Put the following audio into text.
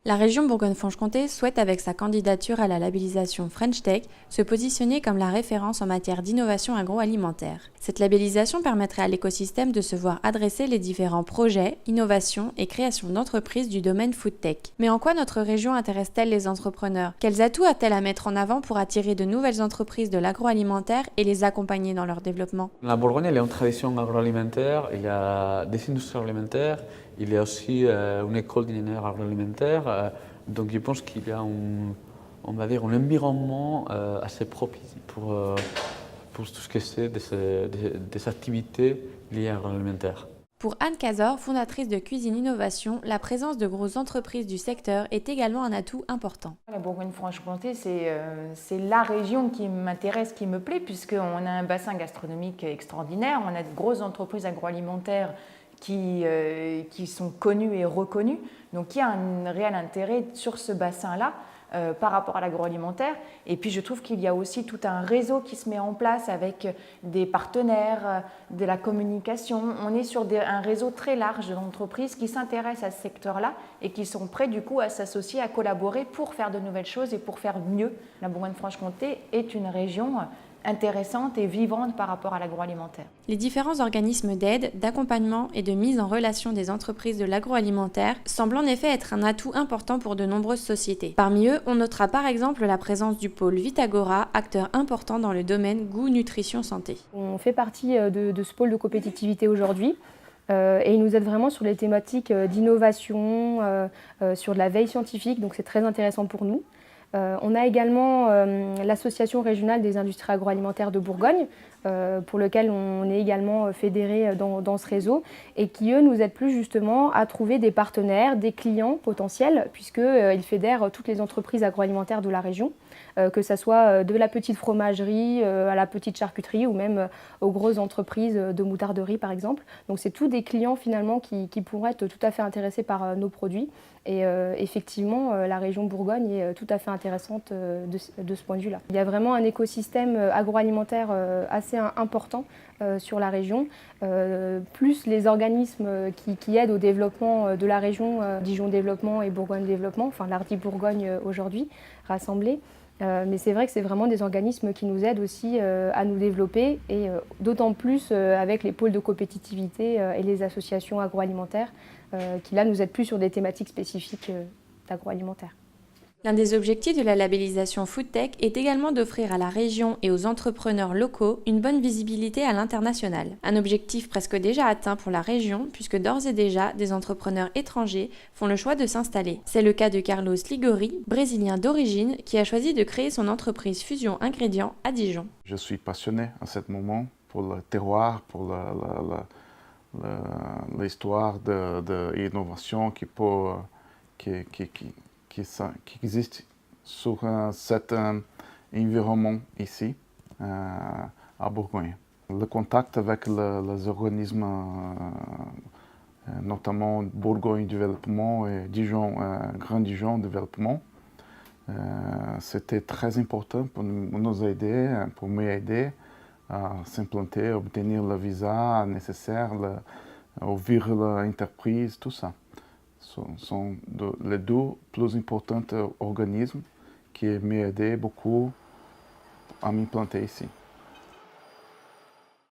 La région Bourgogne-Franche-Comté souhaite, avec sa candidature à la labellisation French Tech, se positionner comme la référence en matière d'innovation agroalimentaire. Cette labellisation permettrait à l'écosystème de se voir adresser les différents projets, innovations et créations d'entreprises du domaine food tech. Mais en quoi notre région intéresse-t-elle les entrepreneurs? Quels atouts a-t-elle à mettre en avant pour attirer de nouvelles entreprises de l'agroalimentaire et les accompagner dans leur développement? La Bourgogne, elle est une tradition agroalimentaire, il y a des industries alimentaires, il y a aussi une école d'ingénieurs agroalimentaires, donc je pense qu'il y a on va dire, un environnement assez propice pour tout ce que c'est des activités liées à l'agroalimentaire. Pour Anne Cazor, fondatrice de Cuisine Innovation, la présence de grosses entreprises du secteur est également un atout important. La Bourgogne-Franche-Comté, c'est la région qui m'intéresse, qui me plaît, puisqu'on a un bassin gastronomique extraordinaire, on a de grosses entreprises agroalimentaires qui sont connues et reconnues. Donc il y a un réel intérêt sur ce bassin-là par rapport à l'agroalimentaire. Et puis je trouve qu'il y a aussi tout un réseau qui se met en place avec des partenaires, de la communication. On est sur un réseau très large d'entreprises qui s'intéressent à ce secteur-là et qui sont prêts du coup à s'associer, à collaborer pour faire de nouvelles choses et pour faire mieux. La Bourgogne-Franche-Comté est une région intéressante et vivante par rapport à l'agroalimentaire. Les différents organismes d'aide, d'accompagnement et de mise en relation des entreprises de l'agroalimentaire semblent en effet être un atout important pour de nombreuses sociétés. Parmi eux, on notera par exemple la présence du pôle Vitagora, acteur important dans le domaine goût, nutrition, santé. On fait partie de ce pôle de compétitivité aujourd'hui. Et il nous aide vraiment sur les thématiques d'innovation, sur de la veille scientifique, donc c'est très intéressant pour nous. On a également l'Association régionale des industries agroalimentaires de Bourgogne, pour lequel on est également fédéré dans ce réseau et qui, eux, nous aident plus justement à trouver des partenaires, des clients potentiels, puisqu'ils fédèrent toutes les entreprises agroalimentaires de la région, que ce soit de la petite fromagerie à la petite charcuterie ou même aux grosses entreprises de moutarderie par exemple. Donc c'est tous des clients finalement qui pourraient être tout à fait intéressés par nos produits. Et effectivement, la région Bourgogne est tout à fait intéressante de ce point de vue-là. Il y a vraiment un écosystème agroalimentaire assez important sur la région, plus les organismes qui aident au développement de la région, Dijon Développement et Bourgogne Développement, enfin l'Ardi Bourgogne aujourd'hui, rassemblés. Mais c'est vrai que c'est vraiment des organismes qui nous aident aussi à nous développer et d'autant plus avec les pôles de compétitivité et les associations agroalimentaires qui là nous aident plus sur des thématiques spécifiques d'agroalimentaire. L'un des objectifs de la labellisation Food Tech est également d'offrir à la région et aux entrepreneurs locaux une bonne visibilité à l'international. Un objectif presque déjà atteint pour la région puisque d'ores et déjà des entrepreneurs étrangers font le choix de s'installer. C'est le cas de Carlos Ligori, brésilien d'origine, qui a choisi de créer son entreprise Fusion Ingrédients à Dijon. Je suis passionné à ce moment pour le terroir, pour l'histoire de l'innovation qui existe sur cet environnement ici, à Bourgogne. Le contact avec les organismes, notamment Bourgogne Développement et Dijon, Grand Dijon Développement, c'était très important pour nous aider, pour m'aider à s'implanter, à obtenir le visa nécessaire, ouvrir l'entreprise, tout ça. Sont les deux plus importants organismes qui m'ont aidé beaucoup à m'implanter ici.